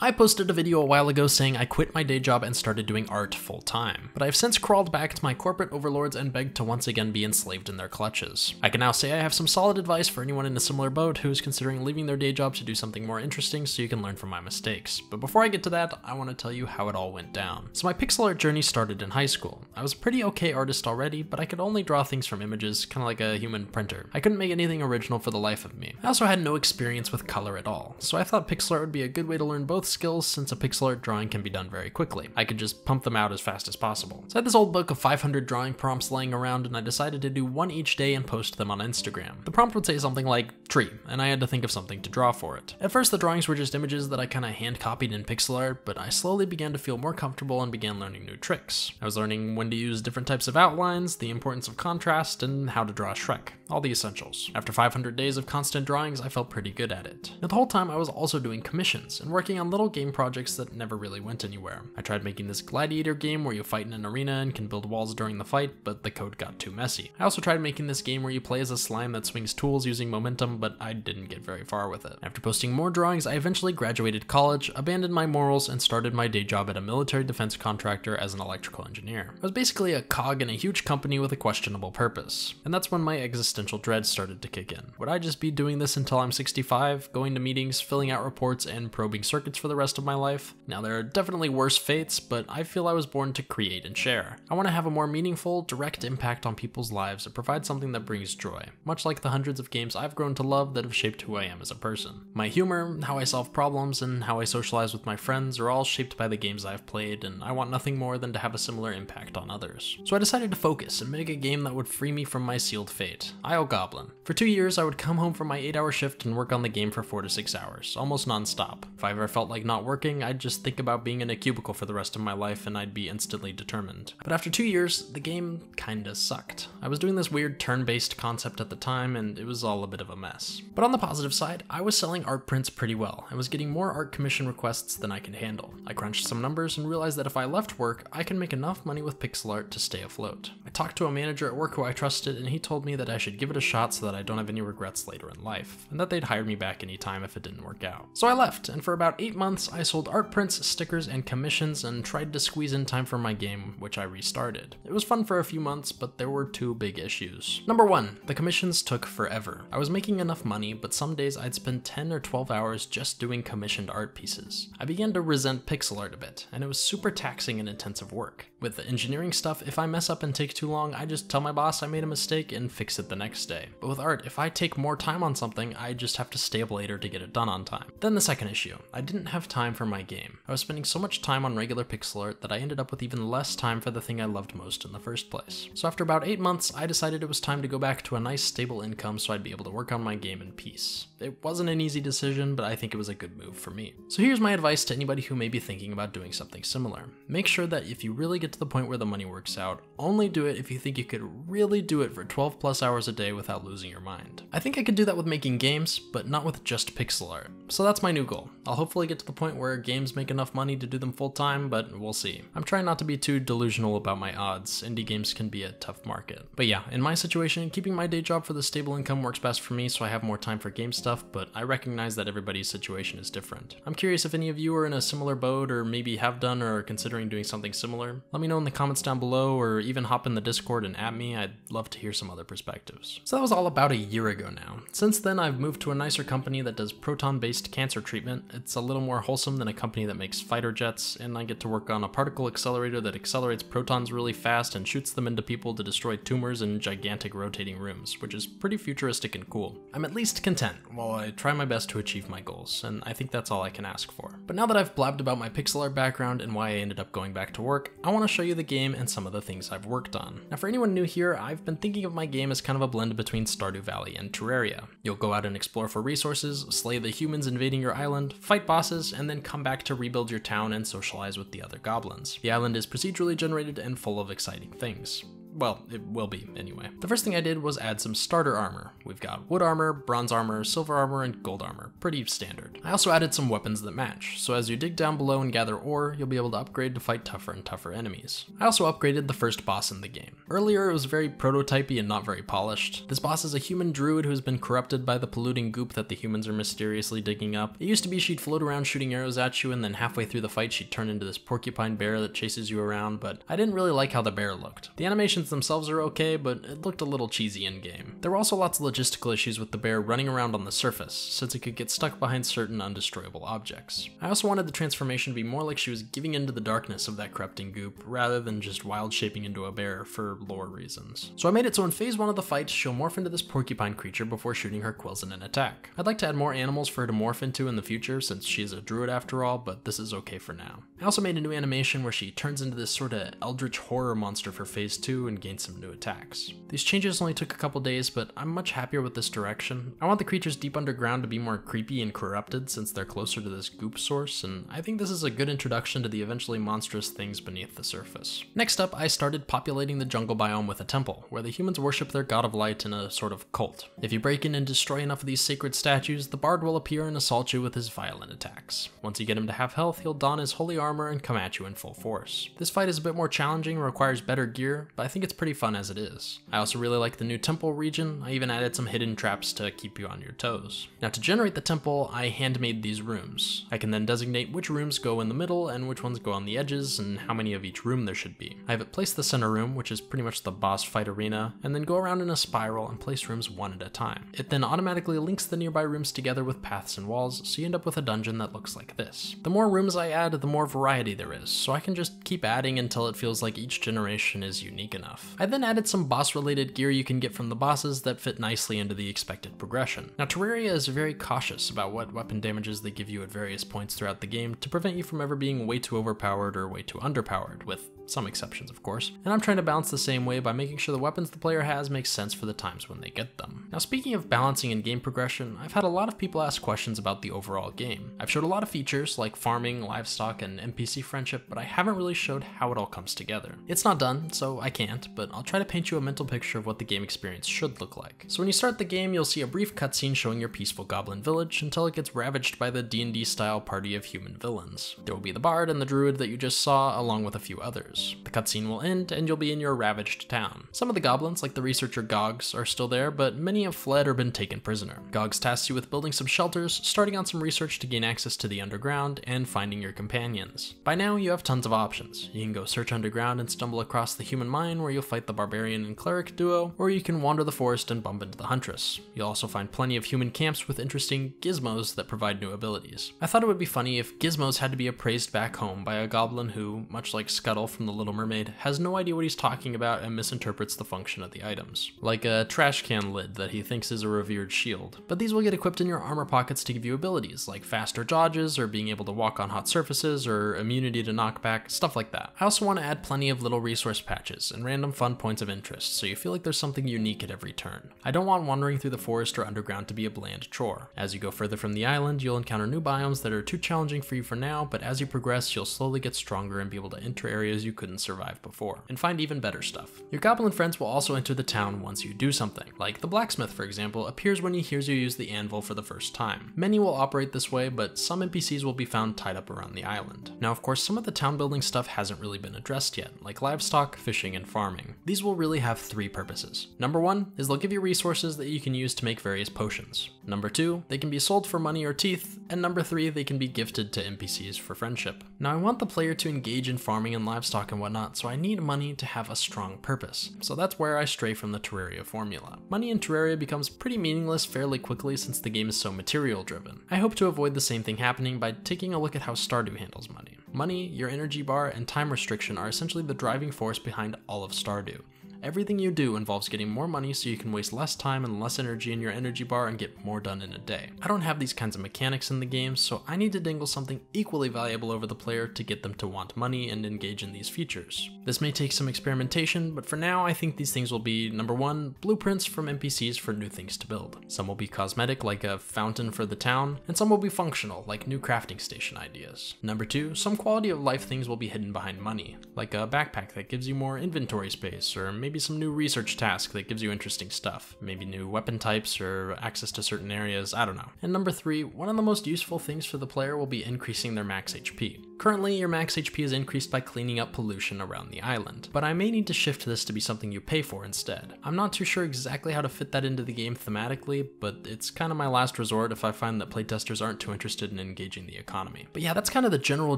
I posted a video a while ago saying I quit my day job and started doing art full time, but I've since crawled back to my corporate overlords and begged to once again be enslaved in their clutches. I can now say I have some solid advice for anyone in a similar boat who is considering leaving their day job to do something more interesting so you can learn from my mistakes. But before I get to that, I want to tell you how it all went down. So my pixel art journey started in high school. I was a pretty okay artist already, but I could only draw things from images, kind of like a human printer. I couldn't make anything original for the life of me. I also had no experience with color at all, so I thought pixel art would be a good way to learn both skills since a pixel art drawing can be done very quickly. I could just pump them out as fast as possible. So I had this old book of 500 drawing prompts laying around, and I decided to do one each day and post them on Instagram. The prompt would say something like tree, and I had to think of something to draw for it. At first the drawings were just images that I kind of hand copied in pixel art, but I slowly began to feel more comfortable and began learning new tricks. I was learning when to use different types of outlines, the importance of contrast, and how to draw Shrek. All the essentials. After 500 days of constant drawings, I felt pretty good at it. Now the whole time I was also doing commissions and working on little game projects that never really went anywhere. I tried making this gladiator game where you fight in an arena and can build walls during the fight, but the code got too messy. I also tried making this game where you play as a slime that swings tools using momentum, but I didn't get very far with it. After posting more drawings, I eventually graduated college, abandoned my morals, and started my day job at a military defense contractor as an electrical engineer. I was basically a cog in a huge company with a questionable purpose. And that's when my existential dread started to kick in. Would I just be doing this until I'm 65, going to meetings, filling out reports, and probing circuits for the rest of my life? Now there are definitely worse fates, but I feel I was born to create and share. I want to have a more meaningful, direct impact on people's lives and provide something that brings joy, much like the hundreds of games I've grown to love that have shaped who I am as a person. My humor, how I solve problems, and how I socialize with my friends are all shaped by the games I've played, and I want nothing more than to have a similar impact on others. So I decided to focus and make a game that would free me from my sealed fate, Isle Goblin. For 2 years, I would come home from my 8-hour shift and work on the game for 4 to 6 hours, almost non-stop. If I ever felt like not working, I'd just think about being in a cubicle for the rest of my life and I'd be instantly determined. But after 2 years, the game kinda sucked. I was doing this weird turn-based concept at the time and it was all a bit of a mess. But on the positive side, I was selling art prints pretty well. I was getting more art commission requests than I could handle. I crunched some numbers and realized that if I left work, I can make enough money with pixel art to stay afloat. I talked to a manager at work who I trusted and he told me that I should give it a shot so that I don't have any regrets later in life, and that they'd hire me back anytime if it didn't work out. So I left, and for about 8 months, I sold art prints, stickers, and commissions and tried to squeeze in time for my game, which I restarted. It was fun for a few months, but there were 2 big issues. Number 1, the commissions took forever. I was making enough money, but some days I'd spend 10 or 12 hours just doing commissioned art pieces. I began to resent pixel art a bit, and it was super taxing and intensive work. With the engineering stuff, if I mess up and take too long, I just tell my boss I made a mistake and fix it the next day. But with art, if I take more time on something, I just have to stay up later to get it done on time. Then the second issue, I didn't have time for my game. I was spending so much time on regular pixel art that I ended up with even less time for the thing I loved most in the first place. So after about 8 months, I decided it was time to go back to a nice stable income so I'd be able to work on my game in peace. It wasn't an easy decision, but I think it was a good move for me. So here's my advice to anybody who may be thinking about doing something similar. Make sure that if you really get to the point where the money works out, only do it if you think you could really do it for 12 plus hours a day without losing your mind. I think I could do that with making games, but not with just pixel art. So that's my new goal. I'll hopefully get to the point where games make enough money to do them full time, but we'll see. I'm trying not to be too delusional about my odds. Indie games can be a tough market. But yeah, in my situation, keeping my day job for the stable income works best for me so I have more time for game stuff, but I recognize that everybody's situation is different. I'm curious if any of you are in a similar boat or maybe have done or are considering doing something similar. Let me know in the comments down below or even hop in the Discord and at me. I'd love to hear some other perspectives. So that was all about a year ago now. Since then, I've moved to a nicer company that does proton-based cancer treatment. It's a little more wholesome than a company that makes fighter jets, and I get to work on a particle accelerator that accelerates protons really fast and shoots them into people to destroy tumors in gigantic rotating rooms, which is pretty futuristic and cool. I'm at least content while I try my best to achieve my goals, and I think that's all I can ask for. But now that I've blabbed about my pixel art background and why I ended up going back to work, I want to show you the game and some of the things I've worked on. Now for anyone new here, I've been thinking of my game as kind of a blend between Stardew Valley and Terraria. You'll go out and explore for resources, slay the humans invading your island, fight bosses, and then come back to rebuild your town and socialize with the other goblins. The island is procedurally generated and full of exciting things. Well, it will be anyway. The first thing I did was add some starter armor. We've got wood armor, bronze armor, silver armor, and gold armor. Pretty standard. I also added some weapons that match, so as you dig down below and gather ore, you'll be able to upgrade to fight tougher and tougher enemies. I also upgraded the first boss in the game. Earlier it was very prototypey and not very polished. This boss is a human druid who has been corrupted by the polluting goop that the humans are mysteriously digging up. It used to be she'd float around shooting arrows at you, and then halfway through the fight she'd turn into this porcupine bear that chases you around, but I didn't really like how the bear looked. The animations themselves are okay, but it looked a little cheesy in game. There were also lots of logistical issues with the bear running around on the surface, since it could get stuck behind certain undestroyable objects. I also wanted the transformation to be more like she was giving into the darkness of that corrupting goop, rather than just wild shaping into a bear for lore reasons. So I made it so in phase 1 of the fight, she'll morph into this porcupine creature before shooting her quills in an attack. I'd like to add more animals for her to morph into in the future, since she's a druid after all, but this is okay for now. I also made a new animation where she turns into this sort of eldritch horror monster for phase 2 and gains some new attacks. These changes only took a couple days, but I'm much happier with this direction. I want the creatures deep underground to be more creepy and corrupted since they're closer to this goop source, and I think this is a good introduction to the eventually monstrous things beneath the surface. Next up, I started populating the jungle biome with a temple, where the humans worship their god of light in a sort of cult. If you break in and destroy enough of these sacred statues, the bard will appear and assault you with his violent attacks. Once you get him to half health, he'll don his holy armor and come at you in full force. This fight is a bit more challenging and requires better gear, but I think it's pretty fun as it is. I also really like the new temple region. I even added some hidden traps to keep you on your toes. Now to generate the temple, I handmade these rooms. I can then designate which rooms go in the middle and which ones go on the edges and how many of each room there should be. I have it place the center room, which is pretty much the boss fight arena, and then go around in a spiral and place rooms one at a time. It then automatically links the nearby rooms together with paths and walls, so you end up with a dungeon that looks like this. The more rooms I add, the more variety there is, so I can just keep adding until it feels like each generation is unique enough. I then added some boss related gear you can get from the bosses that fit nicely into the expected progression. Now Terraria is very cautious about what weapon damages they give you at various points throughout the game to prevent you from ever being way too overpowered or way too underpowered, with some exceptions of course, and I'm trying to balance the same way by making sure the weapons the player has make sense for the times when they get them. Now speaking of balancing and game progression, I've had a lot of people ask questions about the overall game. I've showed a lot of features like farming, livestock, and NPC friendship, but I haven't really showed how it all comes together. It's not done, so I can't, but I'll try to paint you a mental picture of what the game experience should look like. So when you start the game, you'll see a brief cutscene showing your peaceful goblin village until it gets ravaged by the D&D style party of human villains. There will be the bard and the druid that you just saw, along with a few others. The cutscene will end and you'll be in your ravaged town. Some of the goblins, like the researcher Gogs, are still there, but many have fled or been taken prisoner. Gogs tasks you with building some shelters, starting on some research to gain access to the underground, and finding your companions. By now you have tons of options. You can go search underground and stumble across the human mine where you'll fight the barbarian and cleric duo, or you can wander the forest and bump into the huntress. You'll also find plenty of human camps with interesting gizmos that provide new abilities. I thought it would be funny if gizmos had to be appraised back home by a goblin who, much like Scuttle from The Little Mermaid, has no idea what he's talking about and misinterprets the function of the items. Like a trash can lid that he thinks is a revered shield. But these will get equipped in your armor pockets to give you abilities, like faster dodges, or being able to walk on hot surfaces, or immunity to knockback, stuff like that. I also want to add plenty of little resource patches and random fun points of interest, so you feel like there's something unique at every turn. I don't want wandering through the forest or underground to be a bland chore. As you go further from the island, you'll encounter new biomes that are too challenging for you for now, but as you progress, you'll slowly get stronger and be able to enter areas you couldn't survive before, and find even better stuff. Your goblin friends will also enter the town once you do something. Like the blacksmith, for example, appears when he hears you use the anvil for the first time. Many will operate this way, but some NPCs will be found tied up around the island. Now, of course, some of the town building stuff hasn't really been addressed yet, like livestock, fishing, and farming. These will really have three purposes. Number one is they'll give you resources that you can use to make various potions. Number two, they can be sold for money or teeth, and number three, they can be gifted to NPCs for friendship. Now, I want the player to engage in farming and livestock and whatnot, so I need money to have a strong purpose. So that's where I stray from the Terraria formula. Money in Terraria becomes pretty meaningless fairly quickly since the game is so material driven. I hope to avoid the same thing happening by taking a look at how Stardew handles money. Money, your energy bar, and time restriction are essentially the driving force behind all of Stardew. Everything you do involves getting more money so you can waste less time and less energy in your energy bar and get more done in a day. I don't have these kinds of mechanics in the game, so I need to dangle something equally valuable over the player to get them to want money and engage in these features. This may take some experimentation, but for now I think these things will be, number one, blueprints from NPCs for new things to build. Some will be cosmetic, like a fountain for the town, and some will be functional, like new crafting station ideas. Number two, some quality of life things will be hidden behind money, like a backpack that gives you more inventory space, or maybe maybe some new research task that gives you interesting stuff, maybe new weapon types or access to certain areas, I don't know. And number 3, one of the most useful things for the player will be increasing their max HP. Currently, your max HP is increased by cleaning up pollution around the island, but I may need to shift this to be something you pay for instead. I'm not too sure exactly how to fit that into the game thematically, but it's kind of my last resort if I find that playtesters aren't too interested in engaging the economy. But yeah, that's kind of the general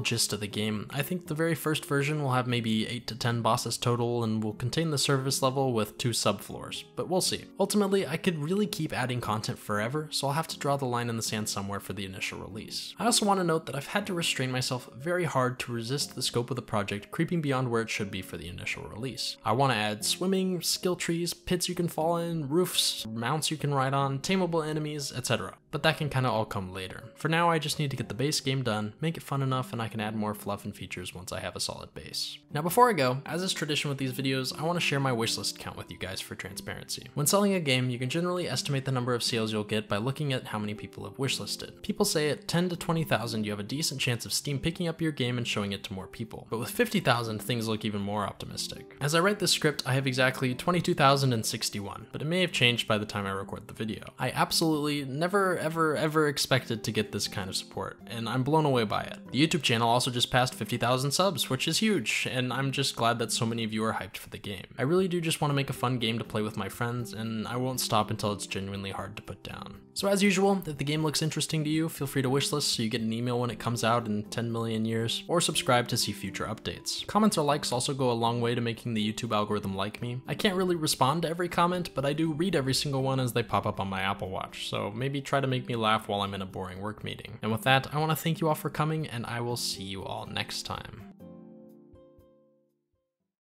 gist of the game. I think the very first version will have maybe 8 to 10 bosses total and will contain the surface level with 2 subfloors, but we'll see. Ultimately, I could really keep adding content forever, so I'll have to draw the line in the sand somewhere for the initial release. I also want to note that I've had to restrain myself very hard to resist the scope of the project creeping beyond where it should be for the initial release. I want to add swimming, skill trees, pits you can fall in, roofs, mounts you can ride on, tameable enemies, etc. But that can kind of all come later. For now, I just need to get the base game done, make it fun enough, and I can add more fluff and features once I have a solid base. Now before I go, as is tradition with these videos, I want to share my wishlist count with you guys for transparency. When selling a game, you can generally estimate the number of sales you'll get by looking at how many people have wishlisted. People say at 10 to 20,000 you have a decent chance of Steam picking up your game and showing it to more people. But with 50,000, things look even more optimistic. As I write this script, I have exactly 22,061, but it may have changed by the time I record the video. I absolutely never ever expected to get this kind of support, and I'm blown away by it. The YouTube channel also just passed 50,000 subs, which is huge, and I'm just glad that so many of you are hyped for the game. I really do just want to make a fun game to play with my friends, and I won't stop until it's genuinely hard to put down. So as usual, if the game looks interesting to you, feel free to wishlist so you get an email when it comes out in 10 million years, or subscribe to see future updates. Comments or likes also go a long way to making the YouTube algorithm like me. I can't really respond to every comment, but I do read every single one as they pop up on my Apple Watch, so maybe try to make me laugh while I'm in a boring work meeting. And with that, I want to thank you all for coming, and I will see you all next time.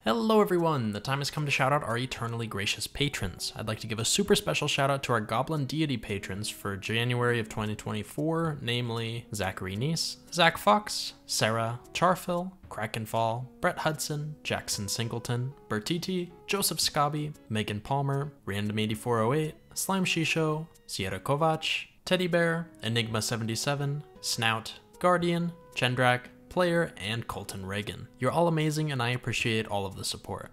Hello everyone, the time has come to shout out our eternally gracious patrons. I'd like to give a super special shout out to our Goblin Deity patrons for January of 2024, namely Zachary Neese, Zach Fox, Sarah, Charfil, Krakenfall, Brett Hudson, Jackson Singleton, Bertiti, Joseph Scobby, Megan Palmer, Random8408, Slime Shisho, Sierra Kovac, Teddy Bear, Enigma77, Snout, Guardian, Chendrak, Player, and Colton Reagan. You're all amazing and I appreciate all of the support.